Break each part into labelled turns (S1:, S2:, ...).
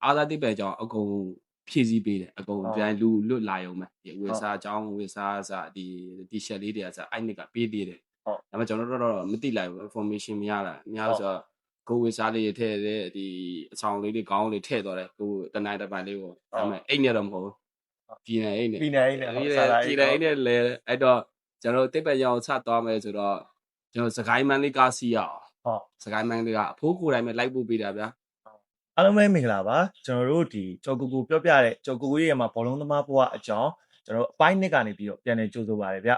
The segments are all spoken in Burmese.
S1: အားသာတိပဲကြောင့်အကုန်ဖြည့်ဆည်းပေးတယ်အကုန်ပြန်လူလွတ်လာရုံပဲဒီဝေစာအကြောင်းဝေစာစာဒီရှက်လေးတွေကစာအဲ့နှစ်ကပေးသေးတယ်ဒါပေမဲ့ကျွန်တော်တို့တော့မသိလိုက်ဘူး information မရတာအများဆိုတော့ကိုဝေစာလေးထည့်တဲ့ဒီအဆောင်လေးတွေခေါင်းလေးထည့်သွားတယ်ကိုတနိုင်တစ်ပိုင်းလေးပေါ့ဒါပေမဲ့အိတ်နဲ့တော့မဟုတ်ဘူးပြည်နေအိတ်နဲ့ပြည်နေအိတ်နဲ့လဲအဲ့တော့ကျွန်တော်တိတ်ပဲကြောင်ဆက်သွားမယ်ဆိုတော့ကျွန်တော်စကိုင်းမန်းလေးကားစီးရအောင်စကိုင်းမန်းလေးကအဖိုးကိုယ်တိုင်ပဲလိုက်ပို့ပေးတာဗျာအ
S2: ားလုံးပဲမင်္ဂလာပါကျွန်တော်တို့ဒီကြော်ကူကူပြောပြတဲ့ကြော်ကူကူရဲ့မှာဘောလုံးသမားဘဝအကြောင်းကျွန်တော်တို့အပိုင်းနှစ်ကနေပြီးတော့ပြန်လည်ကြိုးဆိုပါရစေဗ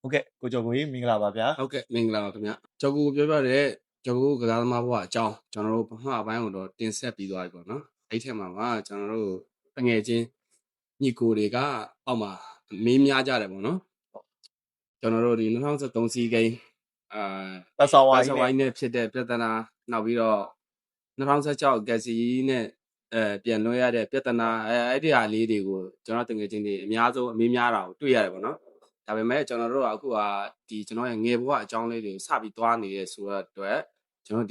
S2: ျဟုတ်ကဲ့ကိုကြော်ကူကြီးမင်္ဂလာပါဗျာ
S1: ဟုတ်ကဲ့မင်္ဂလာပါခင်ဗျကြော်ကူကူပြောပြတဲ့ကြော်ကူကူကစားသမားဘဝအကြောင်းကျွန်တော်တို့ပထမအပိုင်းကိုတော့တင်ဆက်ပြီးသွားပြီပေါ့နော်အဲ့ထက်မှာကျွန်တော်တို့ငွေချင်းညီကိုတွေကအောက်မှာမေးများကြတယ်ပေါ့နော်ကျွန်တော်တို့ဒီ2013စီးကိန်း
S2: ပတ်ဆောင်ဝိုင်း
S1: နဲ့ဖြစ်တဲ့ပြဿနာနောက်ပြီးတော့2016ကက်စီနဲ့ပြန်လွှဲရတဲ့ပြဿနာအဲ့ဒီဟာလေးတွေကိုကျွန်တော်တငယ်ချင်းတွေအများဆုံးအမေးများတာကိုတွေ့ရတယ်ပေါ့နော်ဒါပေမဲ့ကျွန်တော်တို့ကအခုကဒီကျွန်တော်ရဲ့ငယ်ဘဝအကြောင်းလေးတွေကိုစပြီးသွားနေရဲဆိုတော့အတွက်ကျွန်တော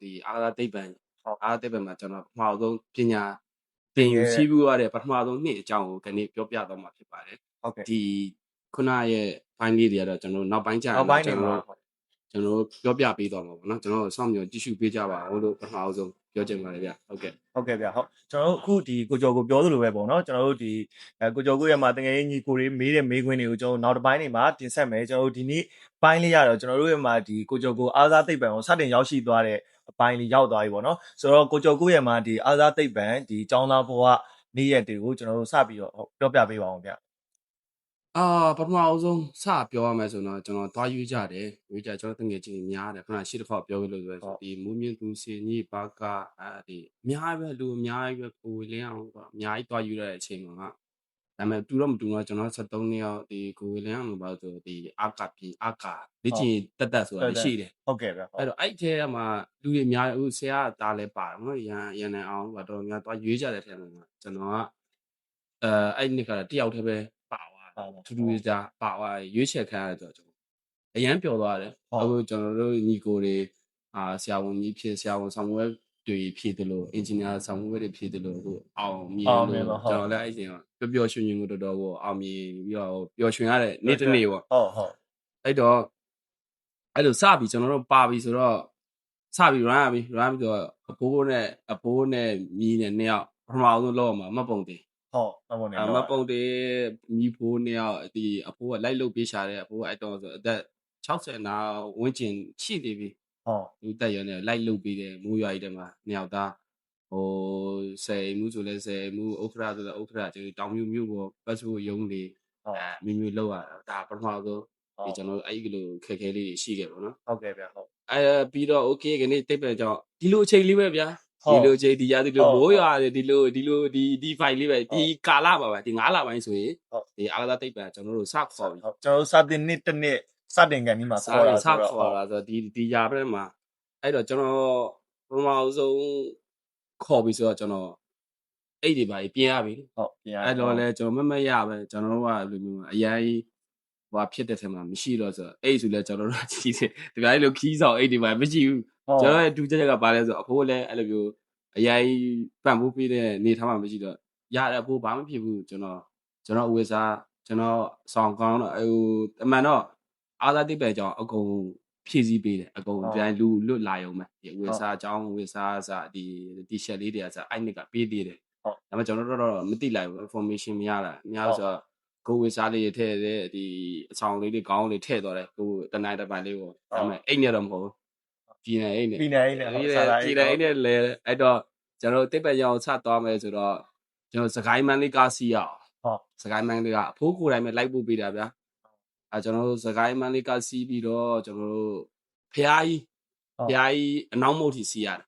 S1: ်ဒီအာသာတိတ်ပံမှာကျွန်တော်ပထမဆုံးပညာသင်ယူရှိပြီးရတဲ့ပထမဆုံးနှစ်အကြောင်းကိုဒီနေ့ပြောပြတော့မှာဖြစ်ပါတယ်
S2: ဟုတ်ကဲ့ဒ
S1: ီခုနရဲ့ဘိုင်းလေးတွေကတော့ကျွန်တော်နောက်ပိုင်းကျရင်ကျွန်တော်ပြောပြပေးတော့မှာပေါ့နော်ကျွန်တော်စောင့်မျှော်ကြည့်ရှုပေးကြပါဦးလို့ပထမဆုံးပြောချင်ပါတယ်ဗျဟုတ်ကဲ့ဗ
S2: ျဟုတ်ကျွန်တော်တို့အခုဒီကိုကျော်ကိုပြောသလိုပဲပေါ့နော်ကျွန်တော်တို့ဒီကိုကျော်ကိုရဲ့မှာတကယ်ညီကိုတွေမေးတဲ့မေးခွန်းတွေကိုကျွန်တော်နောက်တစ်ပိုင်းတွေမှာတင်ဆက်မယ်ကျွန်တော်တို့ဒီနေ့ပိုင်းလေးရတော့ကျွန်တော်တို့ရဲ့မှာဒီကိုကျော်ကိုအားစားသိပ္ပံကိုစတင်ရောက်ရှိသွားတဲ့အပိုင်းလေးရောက်သွားပြီပေါ့နော်ဆိုတော့ကိုကျော်ကိုရဲ့မှာဒီအားစားသိပ္ပံဒီចောင်းသားဘဝနေ့ရက်တွေကိုကျွန်တော်တို့စပြီးတော့ပြောပြပေးပါအောင်ဗျပ
S1: ထမအဆုံးစပြောရမယ်ဆိုတော့ကျွန်တော်သွားယူကြတယ်ယူကြကျွန်တော်တငယ်ချင်းများတယ်ခုနရှိတစ်ခေါက်ပြောခဲ့လို့ဆိုဒီမူးမြင့်သူစီညိဘာကဒီအများပဲလူအများပဲကိုလင်းအောင်ပေါ့အများကြီးသွားယူရတဲ့အချိန်မှာဒါပေမဲ့တူတော့မတူတော့ကျွန်တော်73နှစ်ယောက်ဒီကိုလင်းအောင်လို့ပါဆိုဒီအာကာလေ့ကျင့်တက်ဆိုတာရှိတယ်
S2: ဟုတ်ကဲ့ဗျအ
S1: ဲ့တော့အဲ့ထဲမှာလူတွေအများအခုဆရာကတားလဲပါတယ်နော်ရန်နေအောင်တော့တော်များသွားရွေးကြတဲ့ထဲမှာကျွန်တော်ကအဲ့နှစ်ကတယောက်တည်းပဲထူးထူးခြားပါသွားရွေးချယ်ခံရတယ်ဆိုတော့အရန်ပျော်သွားတယ်အခုကျွန်တော်တို့ညီကိုတွေဆရာဝန်ကြီးဖြစ်ဆရာဝန်ဆောင်ဝဲတွေဖြစ်တယ်လို့အင်ဂျင်နီယာဆောင်ဝဲတွေဖြစ်တယ်လို့အခုအောင်မြင်လို့ကျွန်တော်လည်းအဲ့ချိန်ကပျော်ရွှင်ကိုတော်တော်ကိုအောင်မြင်ပြီးတော့ပျော်ရွှင်ရတဲ့နေ့တစ်နေ့ပေါ့ဟ
S2: ုတ်အ
S1: ဲ့တော့အဲ့လိုစပြီးကျွန်တော်တို့ပါပြီဆိုတော့စပြီး run ပြီးတော့အဖိုးနဲ့မြီးနဲ့နှစ်ယောက်ပထမဆုံးလောက်မှာမှတ်ပုံတင်မပုံတေးမိဖိုးနှစ်ယောက်ဒီအဖိုးကလိုက်လုပ်ပေးရှာတဲ့အဖိုးကအဲ့တော့ဆိုအသက်60နာဝန်းကျင်ရှိနေပြီသူတက်ရုံနဲ့လိုက်လုပ်ပေးတယ်မိုးရွာကြီးထဲမှာနှစ်ယောက်သားဆယ်မှုဆိုလဲဆယ်မှုဥက္ခရာဆိုလဲဥက္ခရာဒီတောင်မြို့ပေါ်ပတ်စုရုံးလေးမြို့လောက်ရတာဒါပထမဆုံးဒီကျွန်တော်အဲ့ဒီလိုခက်ခဲလေးရှိခဲ့ပါတော့ဟ
S2: ုတ်ကဲ့ဗျဟုတ်
S1: ပြီးတော့ okay ခဏတိတ်ပဲကြောင့်ဒီလိုအချိန်လေးပဲဗျာဒီလိုချိန်ဒီရဒီလိုမိုးရွာတယ်ဒီ fight လေးပဲဒီကာလပါပဲဒီ9လပိုင်းဆိုရင်ဒီအာသာတိတ်ပံကျွန်တော်တို့စခေါ်ပြီ
S2: ကျွန်တော်တို့စတင်နှစ်တစ်နှစ်စတင်ကန်ဒီမှာ
S1: ခေါ်တာဆိုတော့ဒီရာဘက်မှာအဲ့တော့ကျွန်တော်ပထမဆုံးခေါ်ပြီးဆိုတော့ကျွန်တော်အဲ့ဒီပါပြင်ရပြီပ
S2: ြင်ရ
S1: အဲ့တော့လဲကျွန်တော်မရပဲကျွန်တော်တို့ကလိုမျိုးအရင်ဟိုဖြစ်တဲ့ထဲမှာမရှိတော့ဆိုအဲ့ဆိုလဲကျွန်တော်တို့ကြီးတယ်ဒီပိုင်းလိုခီးဆောင်အဲ့ဒီမှာမရှိဘူးကျွန်တော်ရဲ့ဒူးချက်ကပါလဲဆိုအဖိုးလည်းအဲ့လိုမျိုးအရင်ပံ့ပိုးပေးတဲ့နေထားမှမရှိတော့ရတဲ့အဖိုးဘာမှဖြစ်ဘူးကျွန်တော်အဝေစားကျွန်တော်ဆောင်ကောင်းတော့အမှန်တော့အာသာတိပဲကြောင့်အကုန်ဖြည့်ဆည်းပေးတယ်အကုန်ပြန်လူလွတ်လာရုံပဲဒီဝေစာအကြောင်းဝေစာစဒီရှက်လေးတွေကစအဲ့နှစ်ကပေးသေးတယ်ဒါပေမဲ့ကျွန်တော်တို့တော့မသိလိုက်ဘူး information မရတာအများဆိုတော့ကိုဝေစားလေးထည့်တဲ့ဒီအဆောင်လေးတွေခေါင်းလေးထည့်သွားတယ်ကိုတနိုင်တစ်ပိုင်းလေးပေါ့ဒါပေမဲ့အိတ်နဲ့တော့မဟုတ်ဘူးပြည်နေအိတ်နဲ့လဲအဲ့တော့ကျွန်တော်တိတ်ပဲရောင်ဆက်သွားမယ်ဆိုတော့ကျွန်တော်စကိုင်းမန်းလေးကားစီးရအောင်စကိုင်းမန်းလေးကအဖိုးကိုယ်တိုင်ပဲလိုက်ပို့ပေးတာဗျာကျွန်တော်တို့စကိုင်းမန်းလေးကားစီးပြီးတော့ကျွန်တော်တို့ဖျားကြီးအနောက်မုတ်ထိစီးရတယ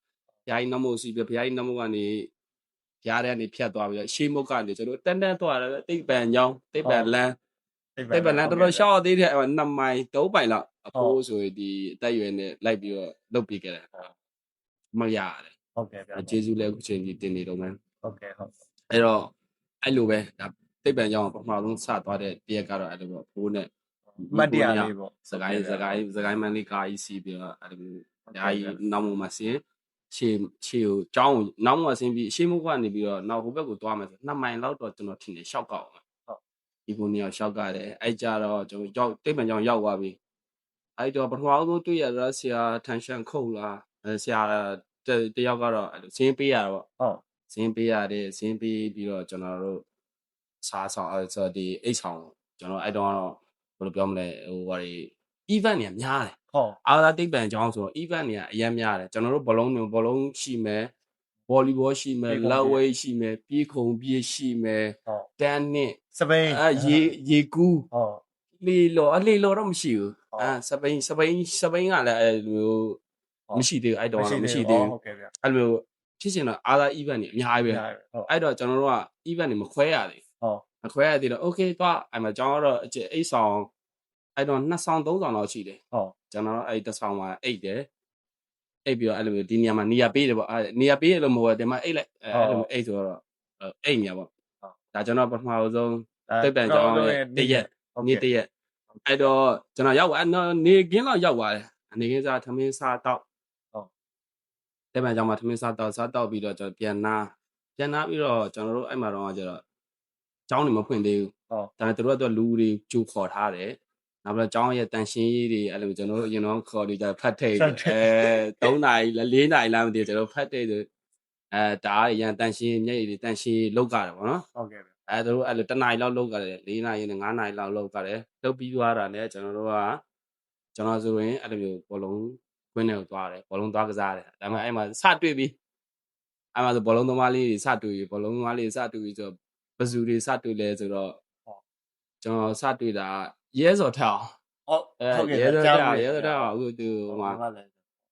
S1: ်ဖျားကြီးနောက်မုတ်စီးပြီးဖျားကြီးနောက်မုတ်ကနေဖျားတဲ့ကနေဖြတ်သွားပြီးတော့ရှေးမုတ်ကနေကျွန်တော်တန်းသွားတယ်တိတ်ပံညောင်းတိတ်ပံလန်းတော်တော်ရှောက်သေးတယ်2မိုင်3ပိုင်လောက်အဖိုးဆိုရင်ဒီအသက်ရွယ်နဲ့လိုက်ပြီးတော့လုပ်ပေးခဲ့တယ်မရတယ်ဟ
S2: ုတ်ကဲ့ဗျာက
S1: ျေးဇူးလည်းအခုချိန်ကြီးတင်နေတော့မယ်
S2: ဟုတ်ကဲ့အ
S1: ဲ့တော့အဲ့လိုပဲဒါတိတ်ပံကြောင်းပထမဆုံးစသွားတဲ့တရက်ကတော့အဲ့လိုပေါ့ဘိုးနဲ့
S2: မတ်တရားလေးပေါ့
S1: စကိုင်းမန်းလေးကားကြီးစီးပြီးတော့အဲ့လိုဓာကြီးနောက်မှစီး ရှေ့ကိုကျောင်းကိုနောက်မှဆင်းပြီးရှေ့မကနေပြီးတော့နောက်ဟိုဘက်ကိုသွားမယ်ဆို2မိုင်လောက်တော့ကျွန်တော်ထင်တယ်ရှောက်ကောက်အောင်ဒီကိုနေရာရှောက်ကတယ်အဲ့ကြတော့ကျွန်တော်ရောက်တိတ်ပံကျောင်းရောက်သွားပြီအဲ့တော့ပထမဆုံးတွေ့ရတာဆရာထန်ရှန်ခုတ်လားဆရာတယောက်ကတော့ဇင်းပေးရတော့ဇင်းပေးရတယ်ဇင်းပေးပြီးတော့ကျွန်တော်တို့စားဆောင်ဆိုဒီအိတ်ဆောင်ကျွန်တော်အဲ့တော့ဘယ်လိုပြောမလဲဟိုဘာတွေ event တွေများတယ်အားသာတိတ်ပံကျောင်းဆိုတော့ event တွေအများများတယ်ကျွန်တော်တို့ဘောလုံးရှိမယ်ဗောလီဘောရှိမယ်လက်ဝဲရှိမယ်ပြေးခုံပြေးရှိမယ်တန်းနစ်
S2: စပိန်
S1: ရေကူးလေလောတော့မရှိဘူးစပိန်ကလည်းအဲ့လိုမရှိသေးဘူးအဲ့တော့မရှိသေးဘူးအဲ့လိုဖြစ်ချင်တော့အားသာ event တွေအများကြီးပဲအဲ့တော့ကျွန်တော်တို့က event တွေမခွဲရသေးမခွဲရသေးတော့ okay တော့အဲ့မှာကျောင်းကတော့အိတ်ဆောင်အဲ့တော့2ဆောင်3ဆောင်လောက်ရှိတယ်ကျွန်တော်အဲ့တစ်ဆောင်မှာအိတ်တယ်အိတ်ပြီးတော့အဲ့လိုဒီနေရာမှာနေရာပေးတယ်ပေါ့နေရာပေးရလို့မဟုတ်ဘူးဒီမှာအိတ်လိုက်အဲ့လိုအိတ်ဆိုတော့အိတ်နေရာပေါ့ဒါကျွန်တော်ပထမဆုံးတိတ်ပံကျောင်းရဲ့တရက်နေ့တရက်အဲ့တော့ကျွန်တော်ရောက်သွားနေကင်းလောက်ရောက်သွားတယ်နေကင်းစားသမင်းစားတော့တိတ်ပံကျောင်းမှာသမင်းစားတော့ပြီးတော့ကျွန်တော်ပြန်နာပြီးတော့ကျွန်တော်တို့အဲ့မှာတော့ကျတော့ကျောင်းနေမဖွင့်သေးဘူးဒါပေမဲ့တို့လူတွေကြိုခေါ်ထားတယ်နောက်ပြီးတော့ကျောင်းရဲ့တန်ရှင်းရေးတွေအဲ့လိုကျွန်တော်တို့အရင်တော့ခေါ်နေကြဖတ်ထိတ်3နာရီ4နာရီလားမသိဘူးကျွန်တော်ဖတ်ထိတ်ဆိုဒါရန်တန်ရှင်းမျက်ရည်တွေတန်ရှင်းလောက်ကြတယ်ပေါ့နော်
S2: ဟုတ်ကဲ့
S1: တို့အဲ့လို1နာရီလောက်လောက်ကြတယ်4နာရီနဲ့5နာရီလောက်လောက်ကြတယ်လုပ်ပြီးသွားတာနဲ့ကျွန်တော်တို့ကကျွန်တော်ဆိုရင်အဲ့လိုမျိုးဘောလုံးကွင်းထဲကိုသွားတယ်ဘောလုံးသွားကစားတယ်ဒါပေမဲ့အဲ့မှာစတွေ့ပြီးအဲ့မှာဆိုဘောလုံးသမားလေးတွေစတွေ့ပြီးဘောလုံးသမားလေးစတွေ့ပြီးဆိုတော့ဘယ်သူတွေစတွေ့လဲဆိုတော့ကျွန်တော်စတွေ့တာရဲစော်ထောင်
S2: ဟုတ်ကဲ့
S1: ရဲစော်ထောင်အခုသူဟိုမှာ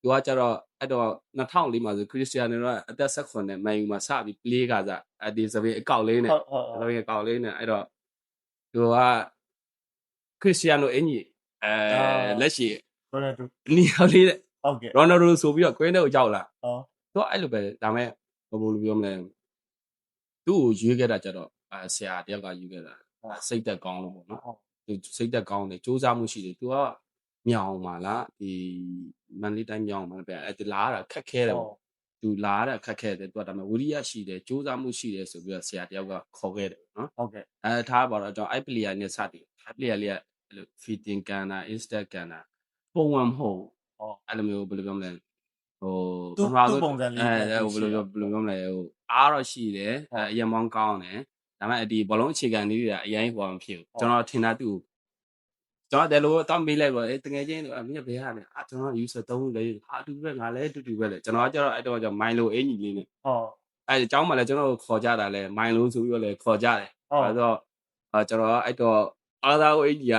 S1: သူကကျတော့အဲ့တော့2004မှာဆိုခရစ္စတီယာနိုကအသက်18နဲ့မန်ယူမှာစပြီး play ကစားဒီစပင်းအကောက်လေးနဲ့စပင်းအကောက်လေးနဲ့အဲ့တော့သူကခရစ္စတီယာနိုအင်ကြီးလက်ရှိ
S2: ရိုနယ်ဒို
S1: နီယောလေးတဲ့
S2: ဟုတ်ကဲ့
S1: ရိုနယ်ဒိုဆိုပြီးတော့ကွင်းထဲကိုကြောက်လာသူကအဲ့လိုပဲဒါမဲ့ဘယ်လိုပြောမလဲသူ့ကိုရွေးခဲ့တာကျတော့ဆရာတယောက်ကရွေးခဲ့တာစိတ်သက်ကောင်းလို့ပေါ့နော်သူစိတ်သက်ကောင်းတယ်စူးစမ်းမှုရှိတယ်သူကမြောင်ပါလားဒီမန်လေးတိုင်းမြောင်ပါလားဒီလာရတာခက်ခဲတယ်ပေါ့သူလာရတာခက်ခဲတယ်သူကဒါပေမဲ့ဝိရိယရှိတယ်စူးစမ်းမှုရှိတယ်ဆိုပြီးတော့ဆရာတယောက်ကခေါ်ခဲ့တယ်နော်
S2: ဟုတ်ကဲ့
S1: ထားပါတော့ကျွန်တော်အဲ့ player နဲ့စတယ်အဲ့ player လေးကအဲ့လို feeding ကန်တာ instant ကန်တာပုံမှန်မဟုတ်အဲ့လိုမျိုးဘယ်လိုပြောမလဲဟို
S2: သူ့ပုံစံလေး
S1: ဘယ်လိုပြောမလဲဟိုအားတော့ရှိတယ်အရင်မောင်းကောင်းတယ်ဒါပေမဲ့ဒီဘောလုံးအခြေခံလေးတွေကအရင်ဟိုမဖြစ်ဘူးကျွန်တော်ထင်တာသူ့ကျွန်တော်တယ်လို့တောင်းပေးလိုက်ပါတကယ်ချင်းမင်းဘယ်ဟာလဲကျွန်တော် user 3လေအတူပဲငါလည်းအတူပဲလေကျွန်တော်ကကျတော့အဲ့တော့မိုင်လိုအင်ကြီးလေးနဲ့အဲ့အကြောင်းမှလည်းကျွန်တော်ခေါ်ကြတာလဲမိုင်လိုဆိုပြီးတော့လဲခေါ်ကြတယ်အဲ့တော့ကျွန်တော်အဲ့တော့အားသာကိုအင်ကြီးက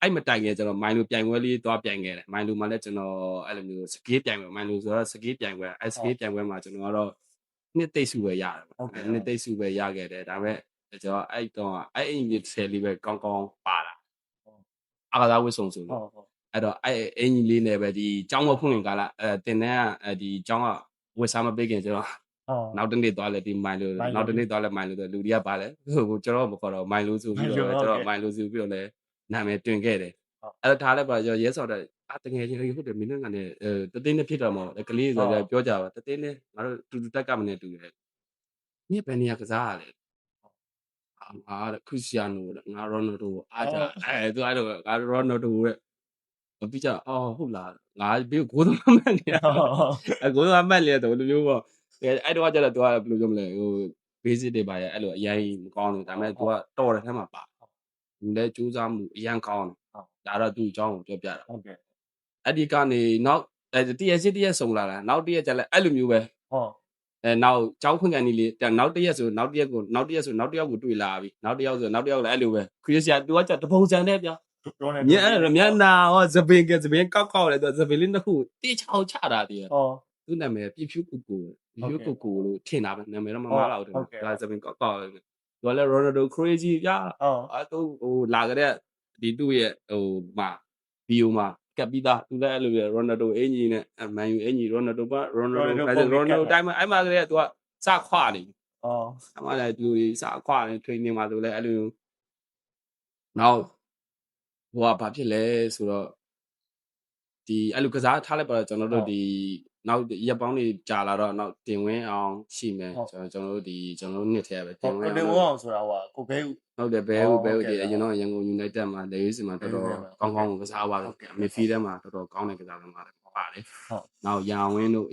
S1: အဲ့မတိုင်ခဲ့ကျွန်တော်မိုင်လိုပြိုင်ပွဲလေးသွားပြိုင်ခဲ့တယ်မိုင်လိုမှာလည်းကျွန်တော်အဲ့လိုမျိုးစကေးပြိုင်ပွဲမိုင်လိုဆိုတော့စကေးပြိုင်ပွဲအဲ့စကေးပြိုင်ပွဲမှာကျွန်တော်ကတော့နှစ်သိပ်စုပဲရတယ်နှစ်သိပ်စုပဲရခဲ့တယ်ဒါပေမဲ့ကျွန်တော်အဲ့တော့အဲ့အင်ကြီးဆယ်လေးပဲကောင်းကောင်းပါလာအားသာဝစ်ဆုံဆိုလို့အဲ့တော့အဲ့အင်ကြီးလေးနဲ့ပဲဒီကျောင်းမဖွင့်ကလာတင်တဲ့ဒီကျောင်းကဝစ်စားမပေးခင်ကျွန်တော်နောက်တနေ့သွားလဲဒီမိုင်လိုနောက်တနေ့သွားလဲမိုင်လိုလူတွေကပါလဲဟိုကျွန်တော်မခေါ်တော့မိုင်လိုဆိုပြီးတော့ကျွန်တော်မိုင်လိုဆိုပြီးတော့လဲနာမည်တွင်ခဲ့တယ်အဲ့တော့ထားလိုက်ပါကျွန်တော်ရဲစော်တဲ့တကယ်ချင်းဟုတ်တယ်မင်းတို့ကနေတသိန်းနဲ့ဖြစ်တော့မဟုတ်ကလေးဆိုတော့ပြောကြပါတသိန်းနဲ့ငါတို့တူတက်ကမနဲ့တူတယ်မင်းဘယ်နေရာကစားရလဲငါခရစ္စတီယာနိုငါရိုနယ်ဒိုအားကြသူအဲ့လိုငါရိုနယ်ဒိုရဲ့ပြီးကြဟုတ်လားငါဘေးကိုသမားမှတ်နေကိုသမားမှတ်လေတော့လူမျိုးပေါ့အဲ့တော့ကျတော့သူကဘယ်လိုပြောမလဲဟို basic တွေပါရဲ့အဲ့လိုအရင်မကောင်းဘူးဒါပေမဲ့သူကတော်တဲ့ထဲမှာပါလူလည်းစူးစမ်းမှုအရင်ကောင်းတယ်ဒါတော့သူ့အကြောင်းကိုပြောပြတာ
S2: ဟုတ်ကဲ့
S1: အဲ့ဒီကနေနောက်တရက်စုံလာတာနောက်တရက်ကျလဲအဲ့လိုမျိုးပဲနောက်ကျောင်းဖွင့်ကန်ကြီးလေးနောက်တရက်ဆိုနောက်တရက်ကိုတွေ့လာပြီနောက်တယောက်ဆိုနောက်တယောက်လည်းအဲ့လိုပဲခရစ်စတန်သူကကျတပုံစံနဲ့ဗျာမျက်နာဟောသပင်ကောက်လဲသူသပင်လေးနှစ်ခုတေးချောက်ချတာတည်းသူ့နာမည်ပြဖြူကူလို့ထင်တာပဲနာမည်တော့မမားလာဘူးဒါသပင်ကောက်သူကလည်း Ronaldo crazy ဗျာသူဟိုလာကြတဲ့ဒီသူ့ရဲ့ဟိုမှာဗီယိုမှာကပ်ပြီးသားသူလည်းအဲ့လိုပဲ Ronaldo အင်ကြီးနဲ့မန်ယူအင်ကြီး Ronaldo တိုင်းမှာအဲ့မှာကလေးကသူကစခွာနေအဲ့မှာလည်းသူစခွာနေ training မှာဆိုလဲအဲ့လိုနောက်ဟိုကဘာဖြစ်လဲဆိုတော့ဒီအဲ့လိုကစားထားလိုက်ပါတော့ကျွန်တော်တို့ဒီ နောက်ရက်ပေါင်းတွေကြာလာတော့နောက်တင်ဝင်းအောင်ရှိမယ်ကျွန်တော်တို့နှစ်ထဲပဲတင်ဝင်း
S2: အောင်ဆိုတာဟိုကိုဘဲဦး
S1: ဟုတ်တယ်ဘဲဦးတည်းအရင်တော့ရန်ကုန် United မှာလေယူးစီမှာတော်တော်ကောင်းကောင်းကစားသွားတယ်မစ်ဖီးထဲမှာတော်တော်ကောင်းတဲ့ကစားသမားတွေပါတယ်နောက်ရန်ဝင်းတို့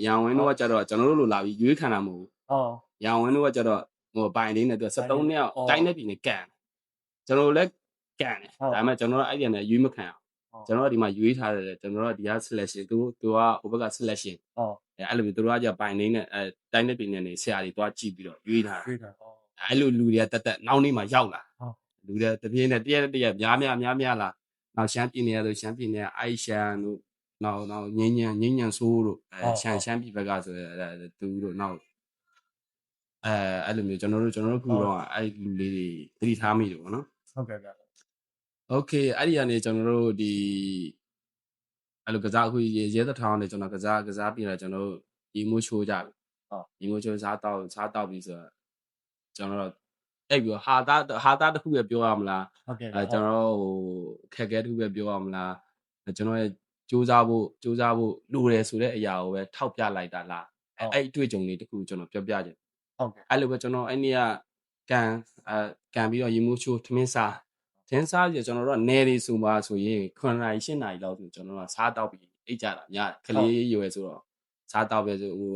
S1: ကကြတော့ကျွန်တော်တို့လိုလာပြီးရွေးခံတာမဟုတ်ဘူးရန်ဝင်းတို့ကကြတော့ဟိုပိုင်လေးနဲ့သူ73နှစ်အောင်တိုင်းနဲ့ပြည်နဲ့ကန်ကျွန်တော်လည်းကန်တယ်ဒါပေမဲ့ကျွန်တော်တို့အဲ့ဒီနဲ့ရွေးမခံအောင်ကျွန်တော်တို့ဒီမှာရွေးထားတယ်ကျွန်တော်တို့ဒီက selection သူကဟိုဘက်က selection အဲ့လိုမျိုးသူတို့ကကြပိုင်လေးနဲ့တိုင်းနဲ့ပြည်နဲ့နေဆရာတွေတွားကြည့်ပြီးတော့ရွေးထားတယ်အဲ့လိုလူတွေကတက်နောက်နေ့မှာရောက်လာလူတွေတပြင်းနဲ့တရက်များလာနောက်ရှမ်းပြည်နယ်ဆိုရှမ်းပြည်နယ်အိုက်ရှန်တို့နောက်ငင်းညံဆိုးတို့ရှမ်းပြည်ဘက်ကဆိုသူတို့နောက်အဲ့လိုမျိုးကျွန်တော်တို့ခုတော့အဲ့လူလေးတွေသတိထားမိတယ်ပေါ့နော်
S2: ဟုတ်ကဲ့ဗျ
S1: โอเคအဲ့ဒီကနေကျွန်တော်တို့ဒီအဲ့လိုကစားအခုရဲသထောင်းနဲ့ကျွန်တော်ကစားပြီးတော့ကျွန်တော်တို့ဒီမိုးချိုးကြပြီဒီမိုးချိုးစားတောက်ပြီးဆိုတော့ကျွန်တော်တို့အဲ့ပြီးဟာသားတစ်ခုပဲပြောရမလား
S2: ဟုတ်ကဲ့
S1: ကျွန်တော်ဟိုခက်ခဲတစ်ခုပဲပြောရမလားကျွန်တော်ရဲ့စူးစမ်းဖို့လိုတယ်ဆိုတဲ့အရာကိုပဲထောက်ပြလိုက်တာလားအဲ့တွေ့ကြုံလေးတစ်ခုကျွန်တော်ပြောပြခြင်း
S2: ဟုတ်ကဲ့
S1: အဲ့လိုပဲကျွန်တော်အဲ့နေ့ကကန်ပြီးတော့ရေမိုးချိုးထမင်းစားကြကျွန်တော်တို့ကနေရီဆိုမှဆိုရင်9နာရီ10နာရီလောက်ဆိုကျွန်တော်တို့စားတောက်ပြီးအိတ်ကြတာညကလေးရွယ်ဆိုတော့စားတောက်ပဲဆိုဟို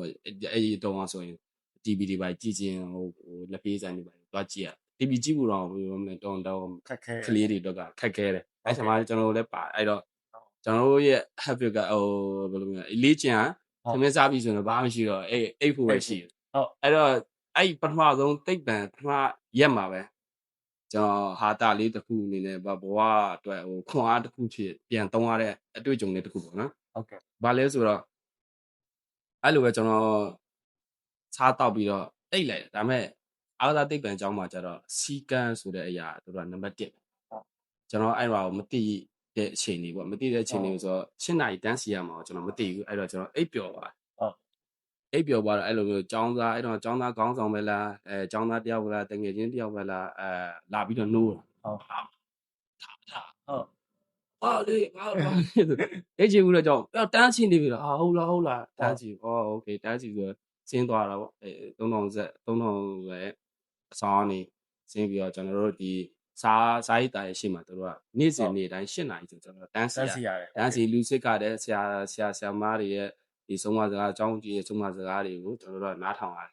S1: အဲ့ဒီတုန်းကဆိုရင် TV တွေပါကြည့်ချင်းဟိုလက်ဖေးဆိုင်တွေပါသွားကြည့်ရ TV ကြည့်ဖို့တော့ဘယ်လိုမလဲတောင်း
S2: ခက်ခဲ
S1: ကလေးတွေတော့ကခက်ခဲတယ်အဲ့ဆံမှာကျွန်တော်တို့လည်းပါအဲ့တော့ကျွန်တော်တို့ရဲ့ habit ကဟိုဘယ်လိုမလဲလေးချင်သမင်းစားပြီးဆိုတော့ဘာမှမရှိတော့အိတ်ဖို့ပဲရှိတယ်
S2: ဟုတ်
S1: အဲ့တော့အဲ့ပထမဆုံးတိတ်ပံပထမရက်မှာပဲကျွန်တော်ဟာတာလေးတစ်ခုအနေနဲ့ဘဝအတွက်ဟိုခွန်အားတစ်ခုဖြစ်ပြန်သုံးရတဲ့အတွေ့အကြုံလေးတစ်ခုပေါ့နော်
S2: ဟုတ်ကဲ့
S1: ဘာလဲဆိုတော့အဲ့လိုပဲကျွန်တော်စားတောက်ပြီးတော့တိတ်လိုက်ဒါပေမဲ့အားသာတိတ်ပံအကြောင်းမှာကျတော့စီကန်းဆိုတဲ့အရာတို့ကနံပါတ်1ကျွန်တော်အဲ့ဒါကိုမသိတဲ့အချိန်လေးပေါ့မသိတဲ့အချိန်လေးဆိုတော့7နာရီတန်းစီရမှာကျွန်တော်မသိဘူးအဲ့တော့ကျွန်တော်အိပ်ပျော်သွားအိပ်ပျော်သွားတော့အဲ့လိုမျိုးចောင်းသားအဲ့တော့ចောင်းသားခေါင်းဆောင်ပဲလားចောင်းသားတယောက်ပဲလားတငယ်ချင်းတယောက်ပဲလားလာပြီးတော့နိုး
S2: ဟုတ်
S1: ဟာလေဟာအဲ့ချီဘူးတော့ကြောင့်တန်းစီနေပြီလားဟုတ်လားတန်းစီโอเคတန်းစီဆိုဆင်းသွားတာပေါ့3000ပဲအဆောင်နေဆင်းပြီးတော့ကျွန်တော်တို့ဒီစားရိတ်တာရဲ့ရှေ့မှာတို့ကနေ့စဉ်နေ့တိုင်း8နာရီဆိုကျွန်တော်တန်းစီ
S2: ရတယ်
S1: တန်းစီလူစစ်ကတဲ့ဆရာမတွေရဲ့ဒီဆုံးမစကားအကြောင်းကြီးရဲ့ဆုံးမစကားတွေကိုကျွန်တော်တို့နားထောင်ရတယ်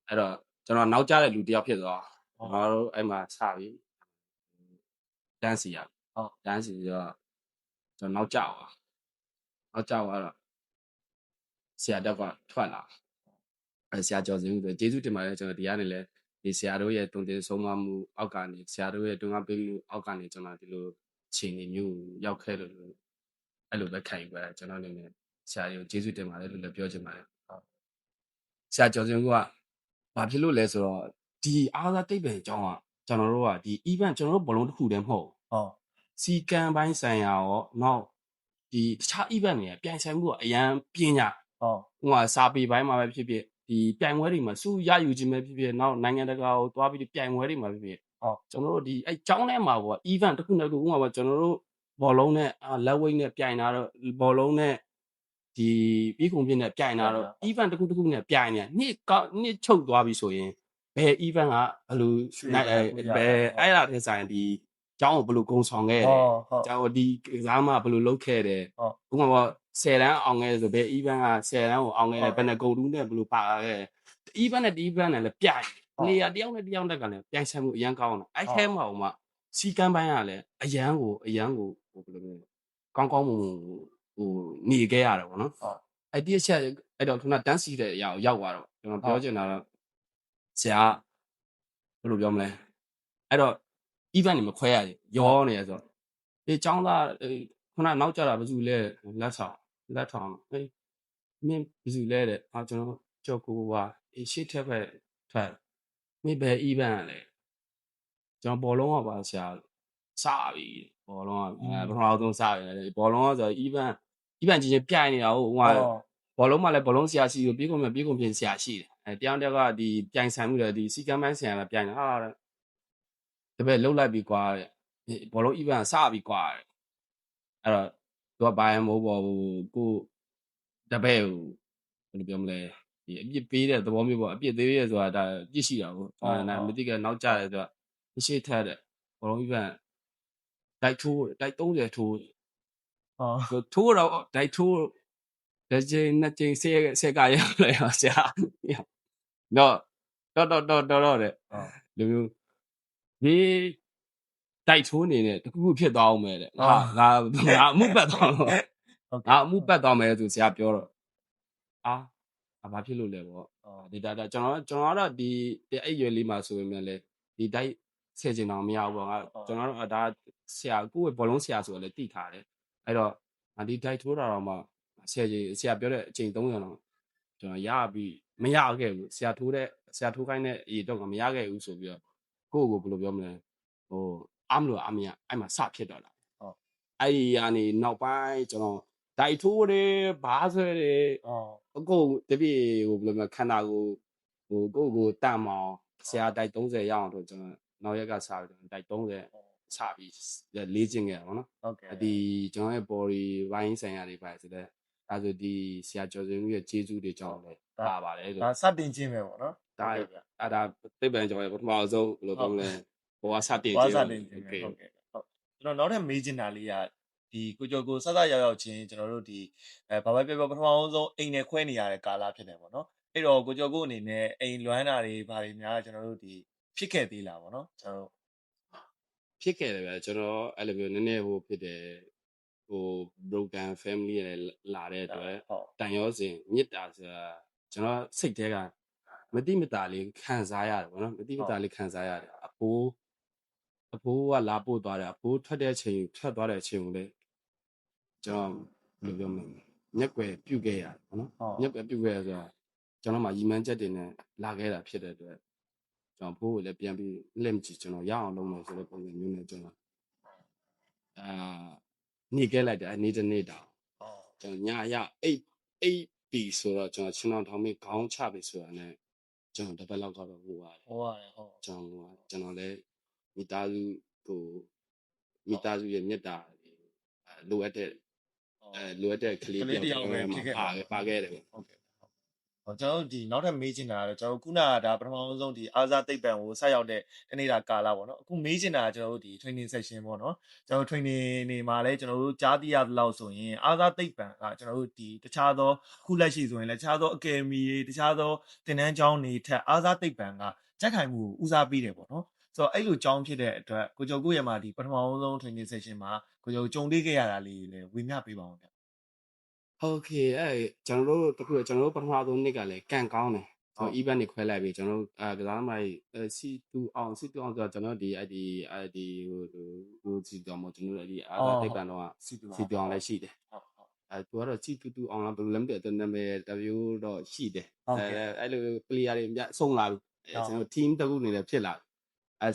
S1: အဲ့တော့ကျွန်တော်နောက်ကျတဲ့လူတယောက်ဖြစ်သွားကျွန်တော်တို့အဲ့မှာစပြီတန်းစီရတန်းစီပြီးတော့ကျွန်တော်နောက်ကျသွားတော့ဆရာတက်ကထွက်လာဆရာကျော်စင်ဦးဆိုကျေးဇူးတင်ပါတယ်ကျွန်တော်ဒီကနေလဲဒီဆရာတို့ရဲ့တုံတင်ဆုံးမမှုအောက်ကနေဆရာတို့ရဲ့တွန်းအားပေးမှုအောက်ကနေကျွန်တော်ဒီလိုချိန်နေမျိုးရောက်ခဲ့လို့အဲ့လိုပဲခံယူပါကျွန်တော်အနေနဲ့ဆရာတွေကိုကျေးဇူးတင်ပါတယ်လို့လည်းပြောချင်ပါတယ်ဆရာကျော်စင်ဦးကဘာဖြစ်လို့လဲဆိုတော့ဒီအားသာတိတ်ပဲအကြောင်းကကျွန်တော်တို့ကဒီ event ကျွန်တော်တို့ဘလုံးတစ်ခုတည်းမဟုတ်စီကံပိုင်းဆိုင်ရာရောနောက်ဒီတခြား event တွေပြိုင်ဆိုင်မှုကအရန်ပြင်းကြဟိုကစာပေပိုင်းမှာပဲဖြစ်ဖြစ်ဒီပြိုင်ပွဲတွေမှာစုရယူခြင်းပဲဖြစ်ဖြစ်နောက်နိုင်ငံတကာကိုသွားပြီးပြိုင်ပွဲတွေမှာဖြစ်ဖြစ်ကျွန်တော်တို့ဒီအဲ့ကျောင်းထဲမှာပေါ့ event တစ်ခုနဲ့တစ်ခုဥပမာကျွန်တော်တို့ဘောလုံးနဲ့လက်ဝိတ်နဲ့ပြိုင်တာတော့ဘောလုံးနဲ့ဒီပြီးခုံပြင်းနဲ့ပြိုင်တာတော့ event တစ်ခုနဲ့ပြိုင်နေနှစ်ချုပ်သွားပြီဆိုရင်ဘယ် event ကဘယ်လိုဘယ်အဲ့ဒါတဲ့ဆိုင်ဒီကျောင်းကိုဘယ်လိုဂုံဆောင်ခဲ့တယ်ကျောင်းကိုဒီကစားမဘယ်လိုလုပ်ခဲ့တယ်ဥပမာ10တန်းအောင်ခဲ့ဆိုဘယ် event က10တန်းကိုအောင်ခဲ့တယ်ဘယ်နဲ့ဂုံတူးနဲ့ဘယ်လိုပါခဲ့ event နဲ့ဒီ event နဲ့လည်းပြိုင်နေရာတယောက်နဲ့တယောက်တက်ကလည်းပြိုင်ဆိုင်မှုအရန်ကောင်းတယ်အဲ့ထဲမှာဟိုမှာစီကန်းပိုင်းကလည်းအရန်ကိုဟိုဘယ်လိုမျိုးကောင်းမွန်ဟိုနေခဲ့ရတယ်ပေါ့နော်အဲ့ဒီအချက်အဲ့တော့ခုနတန်းစီတဲ့အရာကိုရောက်သွားတော့ကျွန်တော်ပြောချင်တာတော့ဆရာဘယ်လိုပြောမလဲအဲ့တော့ event တွေမခွဲရရောနေရဆိုတော့ဒီចောင်းသားခုနနောက်ကြတာဘယ်သူလဲလက်ထောင်ဟေးမင်းဘယ်သူလဲတဲ့ကျွန်တော်ကြောက်ကိုပါရှေ့ထက်ပဲထွက်မင်းဘယ် event လဲကျွန်တော်ဘောလုံးကပါဆရာစပြီဘောလုံးကပထမဆုံးစပြီဘောလုံးကဆို event ကြီးပြိုင်နေတာဟိုဘောလုံးမှလည်းဘောလုံးဆရာရှိပြီးကုန်ပြင်ဆရာရှိတယ်တယောက်ကဒီပြိုင်ဆိုင်မှုတွေဒီစီကမ်းပိုင်းဆရာလည်းပြိုင်တာတပည့်လှုပ်လိုက်ပြီးကွာဘောလုံး event စပြီကွာအဲ့တော့သူကဘာမှမဟုတ်ပါဘူးကိုတပည့် ဘယ်လိုပြောမလဲဒီအပြစ်ပေးတဲ့သဘောမျိုးပေါ့အပြစ်သေးရဆိုတာဒါပြစ်ရှိတာကိုနာမတိကနောက်ကျတယ်ဆိုတာရှေ့ထက်တဲ့ဘောလုံးကြီးကတိုက်ထိုးတိုက်30ထိုးထိုးတော့တိုက်ထိုးတစ်ချိန်နှစ်ချိန်ဆဲကရလိုက်အောင်ဆရာတော့တဲ့လူမျိုးဒီတိုက်ထိုးနေနဲ့တခုခုဖြစ်သွားအောင်မယ်တဲ့ငါအမှုပတ်သွားတော့ငါအမှုပတ်သွားမယ်ဆိုဆရာပြောတော့ဘာဖြစ်လို့လဲပေါ့ဒီဒါကျွန်တော်ကတော့ဒီအဲ့ရွယ်လေးမှာဆိုရင်လည်းဒီတိုက်ဆဲချင်တော့မရဘူးပေါ့ငါကျွန်တော်တို့ဒါဆရာကိုယ့်ဘောလုံးဆရာဆိုတော့လည်းတိထားတယ်အဲ့တော့ဒီတိုက်ထိုးတာတော့မှဆရာပြောတဲ့အချိန်30တော့ကျွန်တော်ရပြီးမရခဲ့ဘူးဆရာထိုးခိုင်းတဲ့အရေးတော့မရခဲ့ဘူးဆိုပြီးတော့ကိုယ့်ကိုဘယ်လိုပြောမလဲအားမလို့အမရအဲ့မှာစဖြစ်တော့လားအဲ့ဒီကနေနောက်ပိုင်းကျွန်တော်တိုက်ထိုးတယ်ဘားဆွဲတယ်အကုန်တပြည့်ဘယ်လိုမှခန္ဓာကိုကိုတန့်မအောင်ဆရာတိုက်30ရအောင်တော့ကျွန်တော်နောက်ရက်ကစပြီးတိုက်30စပြီးလေ့ကျင့်ခဲ့တာပေါ့နော်ဒီကျွန်တော်ရဲ့ body ဘိုင်းဆိုင်ရာတွေပါဆိုတဲ့ဒါဆိုဒီဆရာကျော်စင်ဦးရဲ့ကျေးဇူးတွေကြောင့်လည်းပါပါတယ်လို့
S2: ဒါစတင်ခြင်းပဲပေါ့နော်
S1: ဒါသိပ္ပံကျော်ရဲ့ပထမဆုံးဘယ်လိုပြောမလဲဘောကစတင်ခြင်း
S2: ဟုတ်ကဲ့ကျွန်တော်နောက်ထပ်မေးချင်တာလေးကဒီကိုကျော်ကိုစရောက်ချင်းကျွန်တော်တို့ဒီဘာပဲပြောပထမဆုံးအိမ်နဲ့ခွဲနေရတဲ့ကာလဖြစ်တယ်ပေါ့နော်အဲ့တော့ကိုကျော်ကိုအနေနဲ့အိမ်လွမ်းတာတွေဘာတွေများကျွန်တော်တို့ဒီဖြစ်ခဲ့သေးလားပေါ့နော်ကျွန်တော်
S1: ဖြစ်ခဲ့တယ်ဗျကျွန်တော်အဲ့လိုမျိုးနည်းနည်းဖြစ်တယ်broken family နဲ့လာတဲ့အတွက်တန်ရောစဉ်မြစ်တာဆိုတာကျွန်တော်စိတ်ထဲကမတိမတာလေးခံစားရတယ်ဗောနော်မတိမတာလေးခံစားရတယ်အဖိုးကလာပို့သွားတယ်အဖိုးထွက်သွားတဲ့အချိန်ကိုလေကျွန်တော်ဘယ်လိုပြောမလဲမျက်ွယ်ပြုတ်ခဲ့ရတယ်ဗောနော်မျက်ွယ်ပြုတ်ခဲ့ရဆိုတာကျွန်တော်မှရီမန်းချက်တွေနဲ့လာခဲ့တာဖြစ်တဲ့အတွက်ကျွန်တော်ဖိုးကိုလည်းပြန်ပြီးလက်မကြည့်ကျွန်တော်ရအောင်လုပ်မယ်ဆိုတဲ့ပုံစံမျိုးနဲ့ကျွန်တော်နေခဲ့လိုက်တယ်နေ့တစ်နေ့တောင်ကျွန်တော်ညရအိတ်ပြီဆိုတော့ကျွန်တော်ချင်းတော်ထောင်ပြီးခေါင်းချပြီဆိုတာနဲ့ကျွန်တော်တစ်ပတ်လောက်ကတော့ဟိုပါတယ်ကျွန်တော်လည်းမိသားစုရဲ့မြတ်တာလိုအပ်တဲ့ကလေးတယောက်ပဲပါခဲ့တယ်
S2: ဟုတ်ကဲ့ကျွန်တော်ဒီနောက်ထပ်မေးချင်တာကတော့ကျွန်တော်ခုနကဒါပထမဆုံးဒီအားစားသိပ္ပံကိုဆက်ရောက်တဲ့တနေ့တာကာလပေါ့နော်အခုမေးချင်တာကျွန်တော်တို့ဒီ training session ပေါ့နော်ကျွန်တော် training နေမှာလဲကျွန်တော်တို့ကြားသိရသလောက်ဆိုရင်အားစားသိပ္ပံကကျွန်တော်တို့ဒီတခြားသောခုလက်ရှိဆိုရင်လည်းတခြားသော academy တွေတခြားသောသင်တန်းကျောင်းတွေထက်အားစားသိပ္ပံကကြက်ခိုင်မှုကိုဦးစားပေးတယ်ပေါ့နော်ဆိုတော့အဲ့လိုကျောင်းဖြစ်တဲ့အတွက်ကိုကျော်ကိုရဲ့မှာဒီပထမဆုံး training session မှာကိုကျော်ကြုံတွေ့ခဲ့ရတာလေးလည်းဝေမျှပေးပါဦးဗျ
S1: โอเคအဲ့ကျွန်တော်တို့တခုကျွန်တော်တို့ပထမဆုံးနှစ်ကလည်းကန်ကောင်းတယ်ကျွန်တော် event တွေခွဲလိုက်ပြီကျွန်တော်တို့ကစားသမားတွေC2 အောင်ဆိုတော့ကျွန်တော်ဒီဟိုစီတော်မကျွန်တော်ဒီအားသိပ္ပံတော့C2 အောင်လည်းရှိတယ်သူကတော့C2 အောင်လားဘယ်လိုလဲမသိဘူးနာမည်တမျိုးတော့ရှိတယ်အဲ့လို player တွေအများဆုံးလာပြီကျွန်တော် team တစ်ခုနေလည်းဖြစ်လာ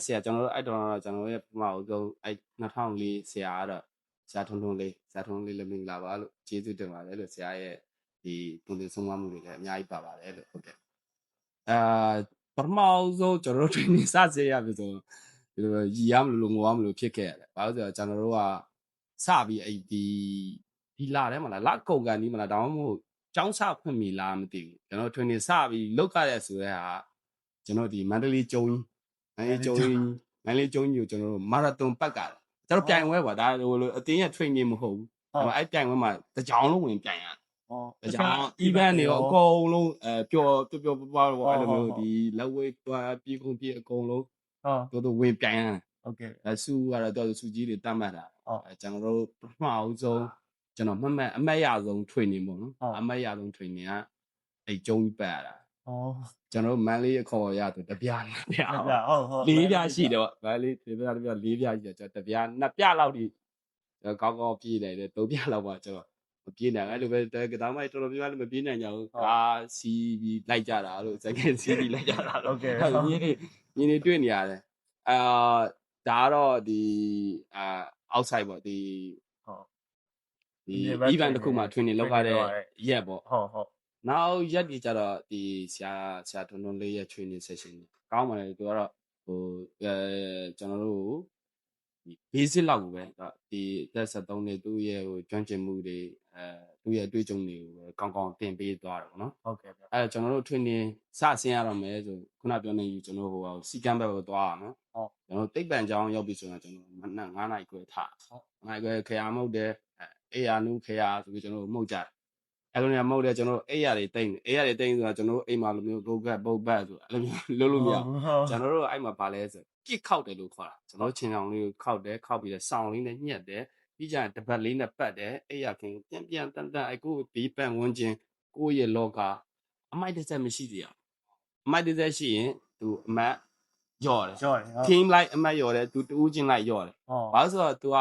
S1: ဆရာကျွန်တော်တို့အဲ့တော့ကျွန်တော်ရဲ့ပထမဆုံးအဲ့2004ဆရာကတော့ဆရာထုံလေးလည်းမင်္ဂလာပါလို့ကျေးဇူးတင်ပါတယ်လို့ဆရာရဲ့ဒီပုံသင်ဆုံးမမှုတွေလည်းအများကြီးပါပါတယ်လို့ဟုတ်ကဲ့ပထမဆုံးကျွန်တော်တို့ training စစေရပြီဆိုဒီလိုရည်ရမလို့ငိုရမလို့ဖြစ်ခဲ့ရတယ်ဘာလို့ဆိုတော့ကျွန်တော်တို့ကစပြီးအဲ့ဒီလာထဲမှာလာကုန်ကန်ဒီမှာလားဒါမှမဟုတ်ကျောင်းစဖွင့်ပြီလားမသိဘူးကျွန်တော် training စပြီးလောက်ခဲ့ရဆိုတဲ့ဟာကျွန်တော်ဒီမန္တလေးကျုံကြီးကိုကျွန်တော်တို့မာရသွန်ပတ်ကြတယ်ကျွန်တော်ပြိုင်ပွဲပါဒါဟိုလိုအတင်းရဲ့ training မဟုတ်ဘူးအဲ့ပြိုင်ပွဲမှာတကြောင်လုံးဝင်ပြိုင်ရတယ်တကြောင် event တွေအကုန်လုံးပျော်ပါတော့အဲ့လိုမျိုးဒီလက်ဝဲပြေကုန်ပြေအကုန်လုံးတို့ဝင်ပြိုင်ရ
S2: ဟုတ်ကဲ့
S1: ဆူကတော့သူဆူကြီးတွေတတ်မှတ်တာကျွန်တော်တို့ပထမအောင်ဆုံးကျွန်တော်အမှတ်ရဆုံး training ပေါ့နော်အမှတ်ရဆုံး training ကအဲ့ကျုံးပတ်ရတာကျွန်တော်မန်းလေးအခေါ်ရဆိုတပြားဟုတ်၄ပြားရှိတယ်ပေါ့မန်းလေးတပြား၄ပြားရှိတယ်ကျွန်တော်တပြား2ပြားလောက်ဒီကောင်းပြေးတယ်3ပြားလောက်ပါကျွန်တော်မပြေးနိုင်အဲ့လိုပဲကစားမိုက်တော်တော်များများမပြေးနိုင်ကြဘူးစီးပြီးလိုက်ကြတာလို့စက္ကန့်စီးပြီးလိုက်ကြတာ
S2: ဟုတ်ကဲ့
S1: ညီနေတွေ့နေရတယ်ဒါကတော့ဒီoutside ပေါ့ဒီ event တစ်ခုမှာ training လုပ်ရတဲ့ရက်ပေါ့
S2: ဟုတ်
S1: နောက်ရက်ဒီကြတော့ဒီဆရာထုံလေးရဲ့ training session ကောင်းပါတယ်သူကတော့ဟိုကျွန်တော်တို့ဒီ basic လောက်ကိုပဲဒီသက်73နှစ်သူ့ရဲ့ဟိုကျွမ်းကျင်မှုတွေ သူ့ရဲ့အတွေ့အကြုံတွေကိုပဲကောင်းကောင်းတင်ပေးသွားတယ်ပေါ့နော်
S2: ဟုတ်ကဲ့ဗျ
S1: အဲ့တော့ကျွန်တော်တို့ training စဆင်းရတော့မယ်ဆိုခုနပြောနေပြီကျွန်တော်ဟိုစီကံဘက်ကိုသွားရမယ်
S2: ဟုတ်
S1: ကျွန်တော်တိတ်ပံကျောင်းရောက်ပြီဆိုရင်ကျွန်တော်မနက်9 နာရီခွဲထား
S2: ဟုတ်
S1: 9 နာရီခွဲခရာမဟုတ်တယ်အေးရနုခရာဆိုပြီးကျွန်တော်မှုတ်ကြတယ်အဲ့လိုနေမှုတ်တယ်ကျွန်တော်အေးရတွေတိတ်အေးရတွေတိတ်ဆိုတာကျွန်တော်အိမ်မှာလိုမျိုးဂုတ်ကတ်ပုတ်ပတ်ဆိုအဲ့လိုမျိုးလုပ်လို့မရဘူးကျွန်တော်တို့အဲ့မှာဗာလဲဆိုကစ်ခောက်တယ်လို့ခေါ်တာကျွန်တော်ချင်းချောင်လေးကိုခောက်တယ်ခောက်ပြီးတော့စောင်းလေးနဲ့ညှက်တယ်ပြီးကြရင်တပတ်လေးနဲ့ပတ်တယ်အေးရခင်ပြန်တန်အဲ့ကိုဘေးပန့်ဝန်းကျင်ကိုယ့်ရဲ့လောကအမိုက်တစ်ဆက်မရှိသေးအောင်အမိုက်တစ်ဆက်ရှိရင်သူအမတ်ယော့တယ်
S2: ကြောက်တယ်ဟုတ်
S1: team လိုက်အမတ်ယော်တယ်သူတူးချင်းလိုက်ယော်တယ်
S2: ဟုတ်
S1: ဘာလို့ဆိုတော့ तू က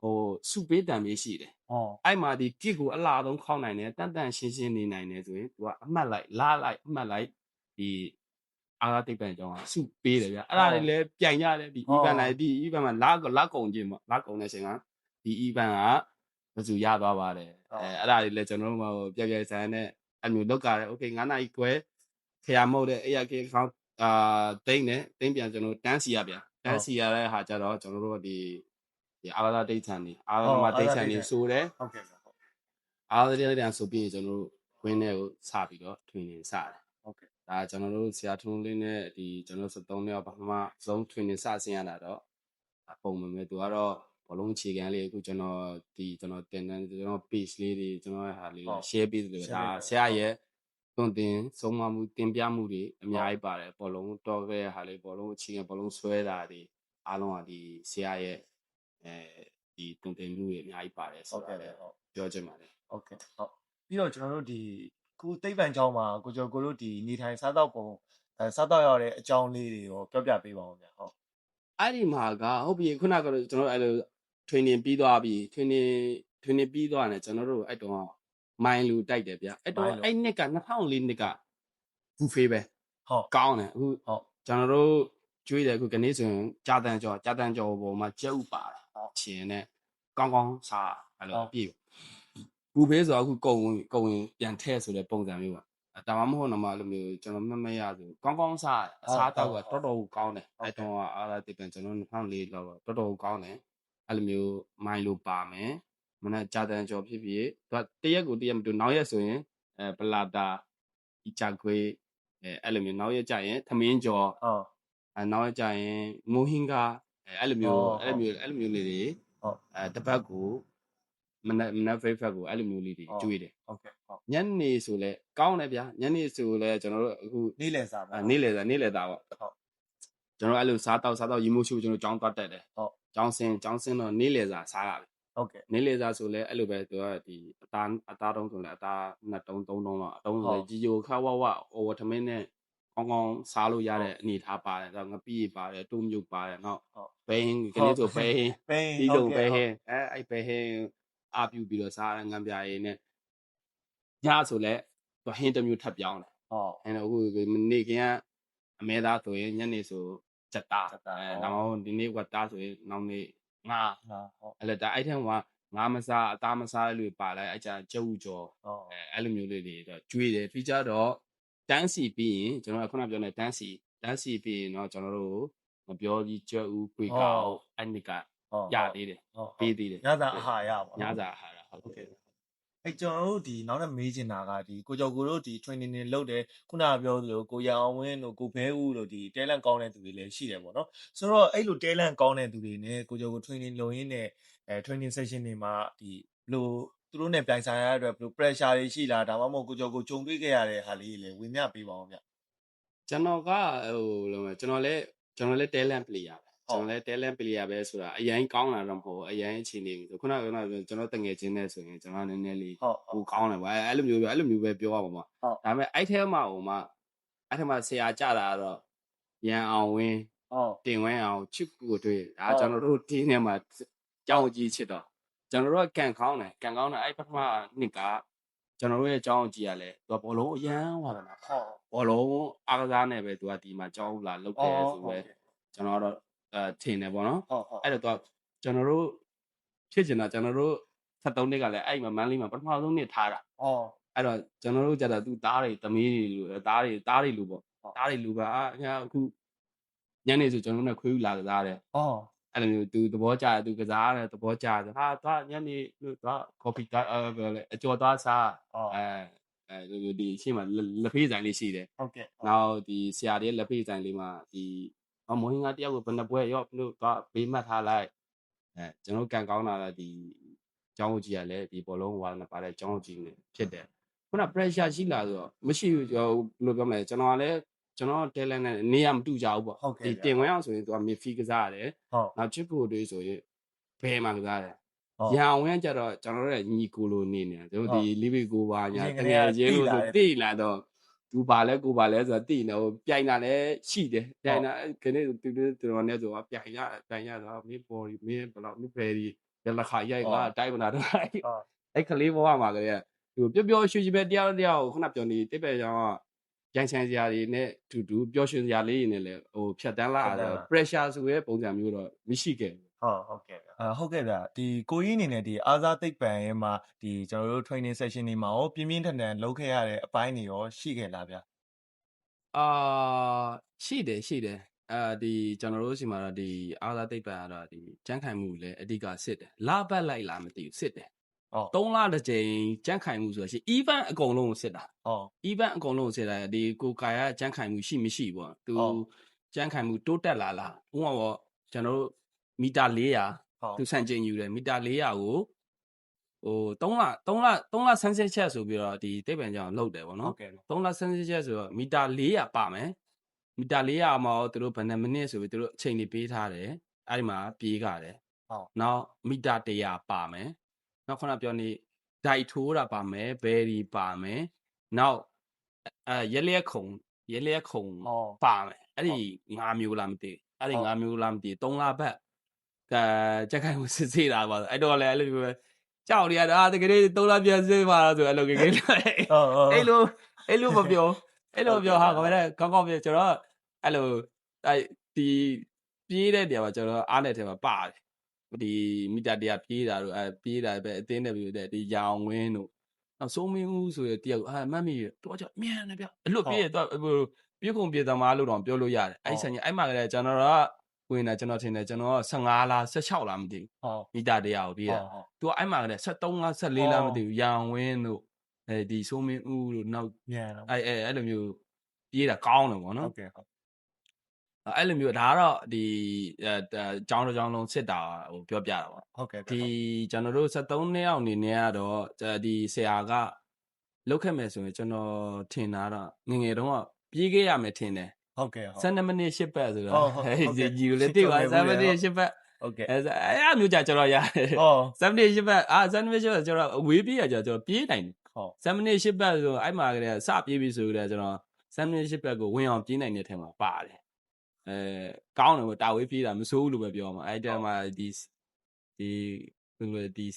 S1: ဟိုစုပေးတံပေးရှိတယ်
S2: ဟုတ်
S1: အဲ့မှာဒီ kit ကိုအလားဆုံးခောက်နိုင်တယ်တန်တန်ရှင်းရှင်းနေနိုင်တယ်ဆိုရင် तू ကအမှတ်လိုက်လားလိုက်အမှတ်လိုက်ဒီအာတိတ်ပံကြောင်းကစုပေးတယ်ဗျအဲ့ဒါတွေလည်းပြိုင်ရတယ်ဒီ event လိုက်ဒီ event မှာလာကုန်ခြင်းပေါ့လာကုန်တဲ့အချိန်ကဒီ event ကဘယ်သူရသွားပါတယ်အဲ့ဒါတွေလည်းကျွန်တော်တို့ဟိုပြပြဆန်းနဲ့အမျိုးလောက်ကြတယ် okay 9 နာရီခွဲခရမဟုတ်တဲ့အဲ့ရခေခေါင်းတိမ့်တယ်တိမ့်ပြန်ကျွန်တော်တန်းစီရဗျတန်းစီရတဲ့ဟာကြတော့ကျွန်တော်တို့ဒီအာလာဒိတ်ဆန်နေအာလာမဒိတ်ဆန်နေဆိုတယ်
S2: ဟုတ်ကဲ့ဟုတ်
S1: အာလာဒိတ်ဆန်ဆိုပြီးကျွန်တော်တို့ခွင်းထဲကိုစပြီးတော့ training စတယ်
S2: ဟုတ်ကဲ့
S1: ဒါကျွန်တော်တို့ဆရာထုံးလေးနဲ့ဒီကျွန်တော်73နှစ်ပထမဆုံး training စဆင်းရတာတော့ပုံမှန်ပဲသူကတော့ဘလုံးအခြေခံလေးအခုကျွန်တော်တင်တန်းကျွန်တော် page လေးတွေကျွန်တော်ဟာလေး share ပေးတယ်ဒါဆရာရဲ့တွင်တင်ဆုံးမမှုတင်ပြမှုတွေအများကြီးပါတယ်ဘောလုံးတော့ခဲ့ဟာလေးဘောလုံးအခြေခံဘောလုံးဆွဲတာတွေအားလုံးကဒီဆရာရဲ့ဒီတွင်တင်မှုတွေအများကြီးပါတယ်ဆိုတော့ပြောချင်ပါတယ်
S2: ဟုတ်ကဲ့ဟုတ်ပြီးတော့ကျွန်တော်တို့ဒီခုသိပ္ပံကျောင်းမှာကိုကျော်ကိုတို့ဒီနေထိုင်စားတော့ပုံစားတော့ရတဲ့အကြောင်းလေးတွေရောပြောပြပေးပါဦးဗျဟုတ်
S1: အဲ့ဒီမှာကဟုတ်ပြီခုနကတော့ကျွန်တော်အဲ့လို training ပြီးသွားပြီ training ပြီးသွားတယ်ကျွန်တော်တို့အဲ့တော့မိုင်းလူတိုက်တယ်ဗျအဲ့တော့အဲ့နှစ်က2004နှစ်ကဘူးဖေးပဲ
S2: ဟုတ်
S1: ကောင်းတယ်အခု
S2: ဟုတ်
S1: ကျွန်တော်တို့ကျွေးတယ်အခုကနေဆိုရင်ကြာတန်ကြောပေါ်မှာကျက်ဥပါတယ်ချင်းနဲ့ကောင်းကောင်းစားအဲ့လိုပြည့်ဘူးဖေးဆိုတော့အခုကုံဝင်ပြန်ထဲဆိုတဲ့ပုံစံမျိုးပါဒါမှမဟုတ်တော့မှအဲ့လိုမျိုးကျွန်တော်မရဆိုကောင်းကောင်းစားအစားတောက်ကတော်တော်ကောင်းတယ်အဲ့တော့အားလာတိပန်ကျွန်တော်2004လောက်တော့တော်တော်ကောင်းတယ်အဲ့လိုမျိုးမိုင်းလိုပါမယ်မနေ့ကြာတန်ကြောဖြစ်ဖြစ်သူတရက်ကိုတရက်မတူနောက်ရက်ဆိုရင်ပလာတာဒီချခွေးအဲ့လိုမျိုးနောက်ရက်ကြရင်သမင်းကြော်နောက်ရက်ကြရင်မိုးဟင်းကားအဲ့လိုမျိုးလေးတွေဟုတ်တပတ်ကိုမနက် favorite ကိုအဲ့လိုမျိုးလေးတွေကျွေးတယ်
S2: ဟုတ်ကဲ့ဟုတ်
S1: ညနေဆိုလဲကောင်းတယ်ဗျာညနေဆိုလဲကျွန်တော်တို့အခု
S2: နေ့လည်စားပါ
S1: နေ့လည်သားပေါ့
S2: ဟုတ်
S1: ကျွန်တော်အဲ့လိုစားတော့ရေမိုးချိုးကျွန်တော်ကြောင်းသွားတက်တယ်
S2: ဟုတ်
S1: ကြောင်းစင်းတော့နေ့လည်စားရတယ်
S2: ဟုတ်ကဲ့
S1: နေ့လည်စားဆိုလဲအဲ့လိုပဲသူကဒီအသားတုံးဆိုလဲအသား2တုံး3တုံးတော့အတုံးဆိုကြီးခါဝဝထမင်းနဲ့ကောင်းကောင်းစားလို့ရတဲ့အနေထားပါတယ်ငပိပါတယ်တုံးမြုပ်ပါတယ်နော်ဘဲဟင်းကလေးဆိုဘဲဟင်းဒီလိုဘဲဟင်းအဲ့ဘဲဟင်းအပြူပြီးတော့စားငံပြာရည်နဲ့ညဆိုလဲသူဟင်းတစ်မျိုးထပ်ပြောင်းတယ်
S2: ဟုတ်
S1: အဲ့တော့အခုနေ့ကကအမဲသားဆိုရင်ညနေဆိုချက်သားဒါမှမဟုတ်ဒီနေ့ဝတ်သားဆိုရင်နောက်နေ့ငါဟုတ်အဲ့လက်အဲ့ထက်မှာငါမစားအသားမစားလို့ပါလိုက်အဲ့ကြကျုပ်ကြော်အဲ့လိုမျိုးလေးတွေတော့ကျွေးတယ်ပြီးကြတော့တန်းစီပြီးရင်ကျွန်တော်ခုနပြောနေတန်းစီပြီးရင်တော့ကျွန်တော်တို့မပြောကြီးကျွတ်ဦးခွေကောက်အဲ့ဒီကရသေးတယ်ပေးသေးတယ်
S2: ညစာအာဟာရပါ
S1: ညစာအာဟာရဟုတ်ကဲ့
S2: အဲ့ကျွန်တော်တို့ဒီနောက်နဲ့မေးချင်တာကဒီကိုကျော်ကိုတို့ဒီ training တွေလုပ်တယ်ခုနကပြောသလိုကိုရအောင်ဝင်းတို့ကိုဘဲဦးတို့ဒီ talent ကောင်းတဲ့သူတွေလည်းရှိတယ်ပေါ့နော်ဆိုတော့အဲ့လို talent ကောင်းတဲ့သူတွေနဲ့ကိုကျော်ကို training လုပ်ရင်းနဲ့training session တွေမှာဒီဘလို့သူတို့နဲ့ပြိုင်ဆိုင်ရတဲ့အတွက်ဘလို့ pressure တွေရှိလားဒါမှမဟုတ်ကိုကျော်ကိုကြုံတွေ့ခဲ့ရတဲ့ဟာလေးတွေလည်းဝင်ပြပေးပါဦးဗျ
S1: ကျွန်တော်ကကျွန်တော်လည်း talent player ပဲကျွန်တော်လည်း talent player ပဲဆိုတာအရင်ကောင်းလာတော့မဟုတ်အရင်အခြေအနေဆိုခုနကကျွန်တော်တငယ်ချင်းနဲ့ဆိုရင်ကျွန်တော်နည်းနည်းလေးကိုကောင်းတယ်ဗျအဲ့လိုမျိုးပဲပြောရပါမှာဒါပေမဲ့အဲ့ထဲမှာဆရာကြတာကတော့ရန်အောင်ဝင်းတင်ဝင်းအောင်ချစ်ကိုတွေ့ဒါကျွန်တော်တို့ဒီနေ့မှာကြောင်းကြီးချစ်တော့ကျွန်တော်တို့ကကန်ကောင်းတယ်အဲ့ပထမနှစ်ကကျွန်တော်တို့ရဲ့ကြောင်းကြီးကလည်းသူကဘောလုံးအရန်ဟောတယ်နော်ဘောလုံးအားကစားနဲ့ပဲသူကဒီမှာကြောင်းလာလုပ်တယ်ဆိုပဲကျွန်တော်ကတော့ထင်တယ်ပေါ့နော်အဲ့တော့ကျွန်တော်တို့ဖြစ်ချင်တာကျွန်တော်တို့73နှစ်ကလည်းအဲ့မှာမန်းလေးမှာပထမဆုံးနှစ်ထားတာအဲ့တော့ကျွန်တော်တို့ကြတာသူသားတွေသမီးတွေလူသားတွေလူပေါ့သားတွေလူပါအခုညနေဆိုကျွန်တော်တို့နဲ့ခွေးယူလာကစားတယ် အဲ့လိုမျိုးသူသဘောကျတယ်သူကစားတယ်သဘောကျတယ်ဟာသွားညနေသွား coffee ပြောလေအကျော်သွားစားဒီရှေ့မှာလက်ဖေးဆိုင်လေးရှိတယ်
S2: ဟုတ်ကဲ့
S1: နောက်ဒီဆရာတွေလက်ဖေးဆိုင်လေးမှာဒီမိုဟင်းကတယောက်ကိုဘယ်နှပွဲရော့လို့သွားဘေးမှတ်ထားလိုက်ကျွန်တော်ကန်ကောင်းတာကဒီကျောင်းကြီးကလည်းဒီဘောလုံးဝါနဲ့ပါတဲ့ကျောင်းကြီးနေဖြစ်တယ်ခုန pressure ရှိလာဆိုတော့မရှိဘူးကျွန်တော်ဘယ်လိုပြောမလဲကျွန်တော်ကလည်းကျွန်တော် talent နဲ့နေရမတူကြဘူးပေါ့ဒီတင်ဝင်အောင်ဆိုရင်သူက midfield ကစားရတယ်နောက်ချစ်ဖို့တွေဆိုရင်ဘယ်မှာကစားတယ်ရအောင်ဝင်ကြတော့ကျွန်တော်တို့ညီကိုလိုနေနေကျွန်တော်ဒီလီဗီကိုပါညာတကယ်ချင်းလို့ဆိုတိလာတော့သူပါလဲကိုပါလဲဆိုတော့တိနေဟိုပြိုင်တာလည်းရှိတယ်ပြိုင်တာခဏတူတော်နဲ့ဆိုတော့ပြိုင်ရတော့မင်းပေါ်ဒီမင်းဘယ်လောက်မင်းဖယ်ဒီလက်ခါရိုက်ပါတိုက်မနာတော့အဲ့ကလေးဘဝမှာကလေးဟိုပျော်ရွှင်ပဲတရားခုနပြောနေတိပဲကြောင်ကရိုင်ဆိုင်စရာတွေနဲ့တူပျော်ရွှင်စရာလေးတွေနဲ့လည်းဟိုဖြတ်တန်းလာတယ် pressure ဆိုရဲပုံစံမျိုးတော့မရှိခဲ့ဘူး
S2: ဟုတ်ကဲ့ဟုတ်ကဲ့ဗျာဒီကိုကြီးအနေနဲ့ဒီအားစားသိပ္ပံရဲ့မှာဒီကျွန်တော်တို့ training session တွေမှာရောပြင်းပြင်းထန်ထန်လုပ်ခဲ့ရတဲ့အပိုင်းတွေရောရှိခဲ့လားဗျာ
S1: ရှိတယ်ဒီကျွန်တော်တို့စီမှာတော့ဒီအားစားသိပ္ပံကတော့ဒီကြမ်းခိုင်မှုလည်းအဓိကစစ်တယ်လပတ်လိုက်လားမသိဘူးစစ်တယ်3လတစ်ကြိမ်ကြမ်းခိုင်မှုဆိုတော့ရှိ event အကုန်လုံးကိုစစ်တာevent အကုန်လုံးကိုစစ်တာဒီကိုကာယကြမ်းခိုင်မှုရှိမရှိပေါ့သူကြမ်းခိုင်မှုတိုးတက်လာလားဥပမာပေါ့ကျွန်တော်တို့မီတာ400သူစံချိန်ယူတယ်မီတာ400ကိုဟို3လဆန်းစစ်ချက်ဆိုပြီးတော့ဒီတိပ္ပံကြောင်လောက်တယ်ပေါ့နော်3လဆန်းစစ်ချက်ဆိုတော့မီတာ400ပါမယ်မီတာ400မှာတော့သူတို့ဘယ်နှမိနစ်ဆိုပြီးသူတို့အချိန်တွေပေးထားတယ်အဲ့ဒီမှာပြေးကြတယ်နောက်မီတာ100ပါမယ်နောက်ခုနပြောနေဒိုက်ထိုးတာပါမယ်ဘယ်ဒီပါမယ်နောက်ရဲလျက်ခုံပါမယ်အဲ့ဒီ5မျိုးလားမသိအဲ့ဒီ5မျိုးလားမသိ3လပတ်ကြက်ခိုင်ကိုစစ်ဆေးတာပါအဲ့တော့လည်းအဲ့လိုမျိုးကြောက်နေရတာတကယ်3လပြန်စစ်ပါဆိုအဲ့လိုကိကိအဲ့လိုမပြောဟာခေါ်တယ်ကောင်းပြောကျွန်တော်အဲ့လိုဒီပြေးတဲ့နေရာမှာကျွန်တော်အားနဲ့ထဲမှာပါတယ်ဒီမီတာ100ပြေးတာတို့ပြေးတာပဲအတင်းနဲ့ပြီးတဲ့ဒီရောင်ဝင်းတို့နောက်စိုးမင်းဦးဆိုရတယောက်မှတ်မိတော့ကြောက်မြန်တယ်ဗျအလွတ်ပြေးတော့ပြေးကုန်ပြေးသမားလို့တော့ပြောလို့ရတယ်အဲ့ဆိုင်အဲ့မှာကလည်းကျွန်တော်ကဝင်တာကျွန်တော်ထင်တယ်ကျွန်တော်15လား16လားမသိဘူးမီတာ100ကိုပြေးတာသူကအဲ့မှာကလည်း73လား14လားမသိဘူးရောင်ဝင်းတို့ဒီစိုးမင်းဦးတို့နောက်
S2: မြန်တော့
S1: အဲ့လိုမျိုးပြေးတာကောင်းတယ်ပေါ့နော်
S2: ဟုတ်ကဲ့
S1: အဲ့လိုမျိုးဒါကတော့ဒီကျောင်းတစ်ကျောင်းလုံးစစ်တာဟိုပြောပြတာပေါ့
S2: ဟုတ်ကဲ့
S1: ဒီကျွန်တော်တို့73နှစ်အောင်အနေနဲ့ကတော့ဒီဆရာကလောက်ခဲ့မယ်ဆိုရင်ကျွန်တော်ထင်တာတော့ငငယ်တုန်းကပြေးခဲ့ရမယ်ထင်တယ်
S2: ဟုတ်ကဲ့
S1: 12မိနစ်8ပတ်ဆိုတော့ဒီလည်းတိပါ7မိနစ်8ပတ်
S2: ဟုတ်ကဲ့
S1: အဲ့မျိုးကြာကျွန်တော်ရတယ်7မိနစ်8ပတ်7မိနစ်8ပတ်ကျွန်တော်အဝေးပြေးရကျွန်တော်ပြေးနိုင်တယ်7မိနစ်8ပတ်ဆိုအဲ့မှာကလေးစပြေးပြီဆိုကြတယ်ကျွန်တော်7မိနစ်8ပတ်ကိုဝင်အောင်ပြေးနိုင်တဲ့ထဲမှာပါတယ်ကောင်းတယ်ပေါ့တာဝေးပြေးတာမစိုးဘူးလို့ပဲပြောမှာအဲ့တည်းမှာဒီ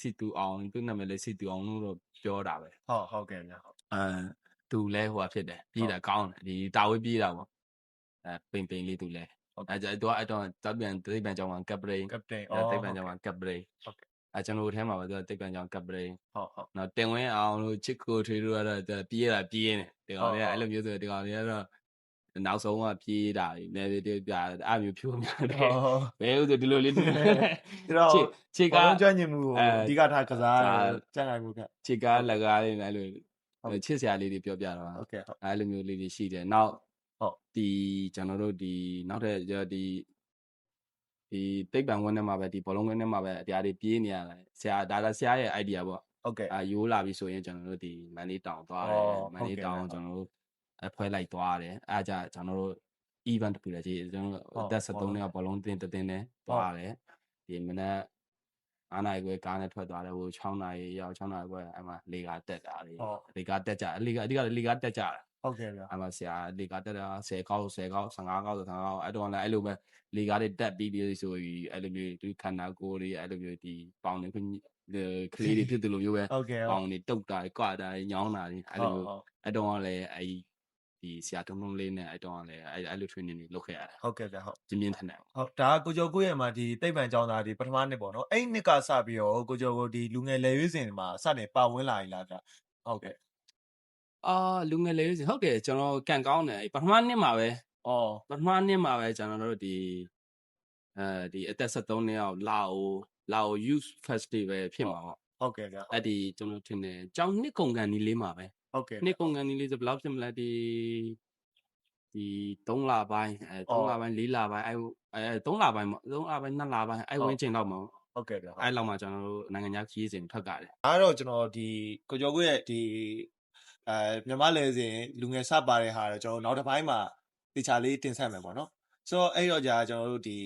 S1: စီတူအောင်သူ့နာမည်လေးစီတူအောင်လို့တော့ပြောတာပဲ
S2: ဟုတ်ကဲ့ဗျာ
S1: သူလဲဟိုဖြစ်တယ်ပြေးတာကောင်းတယ်ဒီတာဝေးပြေးတာပေါ့ပိန်လေးသူလဲအဲ့တော့တပ်ပြန်ကြောင်းမှာကပ်ပရိန်သိပ္ပံကြောင်းမှာကပ်ပရိန်
S2: ဟုတ်ကဲ့
S1: ကျွန်တော်တို့ထဲမှာပဲသူသိပ္ပံကြောင်းကပ်ပရိန်
S2: ဟုတ်
S1: နောက်တင်ဝင်းအောင်လို့ချစ်ကိုထွေးတို့ကတော့ပြေးနေဒီကောင်လေးအဲ့လိုမျိုးဆိုဒီကောင်လေးကတော့နောက်ဆုံးကပြေးတာနေပြအဲ့မျိုးဖြိုးများတယ်ဘယ်လိုဆိုဒီလိုလေး
S2: တော့ခြေကားကြွညင်မှုအဓိကထားကစားကြံ့နိုင်မှုက
S1: ခြေကားလက်ကားလေးအဲ့လိုချစ်စရာလေးတွေပြောပြတာပါ
S2: ဟုတ်ကဲ့
S1: အဲ့လိုမျိုးလေးတွေရှိတယ်နောက်ဒီကျွန်တော်တို့ဒီနောက်ထပ်ဒီတိပ္ပံဝင်းထဲမှာပဲဒီဘောလုံးဝင်းထဲမှာပဲတရားတွေပြေးနေရတယ်ဆရာရဲ့ idea ပေါ့
S2: ဟုတ်ကဲ့
S1: ရိုးလာပြီဆိုရင်ကျွန်တော်တို့ဒီမန်လေးတောင်သွားတယ်မန်လေးတောင်ကျွန်တော်တို့အဖွဲလိုက်သွားတယ်အားကြကျွန်တော်တို့ event တခုလည်းကြီးကျွန်တော်တို့သက်73နှစ်ကဘောလုံးတင်းနဲ့သွားတယ်ဒီမနက်9နာရီခွဲကားနဲ့ထွက်သွားတယ်ဟို6နာရီရောက်6နာရီခွဲအဲ့မှာလေကာတက်တာလေကာတက်ကြလေကာအဓိကလေကာတက်ကြတာ
S2: ဟုတ်ကဲ့ဗျာ
S1: အဲ့မှာဆရာလေကာတက်တာ10ကောက်15ကောက်အဲ့တော့လည်းအဲ့လိုပဲလေကာတွေတက်ပြီးဆိုပြီးအဲ့လိုမျိုးဒီခန္ဓာကိုယ်တွေအဲ့လိုမျိုးဒီပေါင်နေကလေးတွေဖြစ်တယ်လို့မျိုးပဲပေါင်နေတုတ်တာကွာတာညောင်းတာအဲ့လိုအဲ့တော့လည်းအဲ့ဒီဆရာတုံးလေးနဲ့အဲ့တော့လည်းအဲ့လို training တွေလုပ်ခဲ့ရတယ်
S2: ဟုတ်ကဲ့ဗျာဟုတ်
S1: ပြင်းပြင်းထန်ထန်
S2: ဟုတ်ဒါကိုကျော်ကိုရဲ့မှာဒီတိပ္ပံကျောင်းသားဒီပထမနှစ်ပေါ့နော်အဲ့နှစ်ကစပြီးတော့ကိုကျော်ကိုဒီလူငယ်လေရွေးစဉ်မှာစတင်ပါဝင်လာပြီလားဗျာဟုတ်ကဲ့
S1: လူငယ်လေရွေးစဉ်ဟုတ်တယ်ကျွန်တော်ကန်ကောင်းတယ်ပထမနှစ်မှာပဲပထမနှစ်မှာပဲကျွန်တော်တို့ဒီ ဒီအသက်73နှစ်ယောက်လာအို Youth Festival ဖြစ်မှာပေါ့
S2: ဟုတ်ကဲ့ဗျာ
S1: အဲ့ဒီကျွန်တော်ထင်တယ်ကျောင်းနှစ်ကုန်ကန်ဒီလေးမှာပဲ
S2: ဟုတ်ကဲ့
S1: နှစ်ကုန်ကန်ဒီလေးဆိုဘယ်လောက်ဖြစ်မလဲဒီ3လပိုင်း3လပိုင်း4လပိုင်း3လပိုင်းပေါ့3လပိုင်း2လပိုင်းအဲ့ဝင်းချိန်လောက်မှာ
S2: ဟုတ်ကဲ့ဗျာ
S1: အဲ့လောက်မှာကျွန်တော်တို့နိုင်ငံခြားခရီးစဉ်ထွက်ကြတယ်
S2: အဲ့တော့ကျွန်တော်ဒီကိုကျော်ကိုရဲ့ဒီမြန်မာလေစဉ်လူငယ်စပါတဲ့ဟာတော့ကျွန်တော်နောက်တစ်ပိုင်းမှာတေချာလေးတင်ဆက်မယ်ပေါ့နော်ဆိုတော့အဲ့တော့ကြာကျွန်တော်တို့ဒီ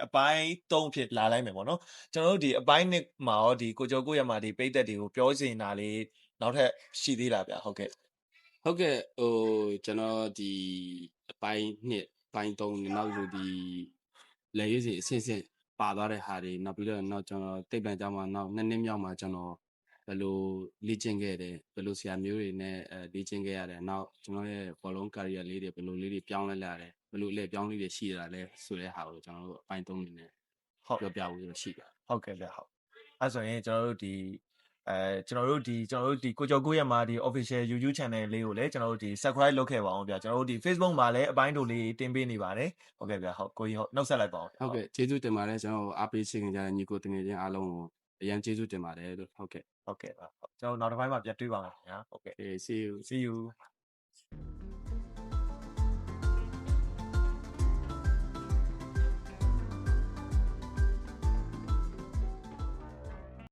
S2: အပိုင်း3ဖြစ်လာလိုက်မယ်ပေါ့နော်ကျွန်တော်တို့ဒီအပိုင်း1မှာရောဒီကိုကျော်ကိုရဲ့မှာဒီပိတ်သက်တွေကိုပြောစင်တာလေးနောက်ထပ်ရှိသေးလားဗျာဟုတ်ကဲ့
S1: ကျွန်တော်ဒီအပိုင်း2ပိုင်း3နောက်ဆိုဒီလေရေးစီအဆင့်ဆင့်ပါသွားတဲ့ဟာတွေနောက်ပြီးတော့နောက်ကျွန်တော်တိတ်ပံကြောင်းမှာနောက်2နှစ်မြောက်မှာကျွန်တော်ဘယ်လိုလေ့ကျင့်ခဲ့တယ်ဘယ်လိုဆရာမျိုးတွေနဲ့လေ့ကျင့်ခဲ့ရတယ်နောက်ကျွန်တော်ရဲ့ဘောလုံး career လေးတွေဘယ်လိုလေးတွေပြောင်းလဲလာတယ်ဘယ်လိုအလဲပြောင်းလေးတွေရှိတာလဲဆိုတဲ့ဟာကိုကျွန်တော်တို့အပိုင်း3နေနဲ့ပြောပြဖို့ရှိတယ်
S2: ဟုတ်ကဲ့ဗျဟုတ်အဲ့ဆိုရင်ကျွန်တော်တို့ဒီကိုကျော်ကိုရဲ့မှာဒီ official YouTube channel လေးကိုလည်းကျွန်တော်တို့ဒီ subscribe လုပ်ခဲ့ပါအောင်ဗျာကျွန်တော်တို့ဒီ Facebook မှာလည်းအပိုင်းတို့လေးတင်ပေးနေပါတယ်ဟုတ်ကဲ့ဗျာဟုတ်ကိုကြီးဟုတ်နှုတ်ဆက်လိုက်ပါအောင်
S1: ဟုတ်ကဲ့ကျေးဇူးတင်ပါတယ်ကျွန်တော်အားပေးခြင်းကြတဲ့ညီကိုတငယ်ချင်းအားလုံးကိုအရင်ကျေးဇူးတင်ပါတယ်လို့ဟုတ်ကဲ့
S2: ဟုတ်ကဲ့ပါကျွန်တော်နောက်တစ်ပိုင်းမှာပြန်တွေ့ပါမယ်ခင်ဗျာဟုတ်ကဲ့
S1: Okay see you
S2: see you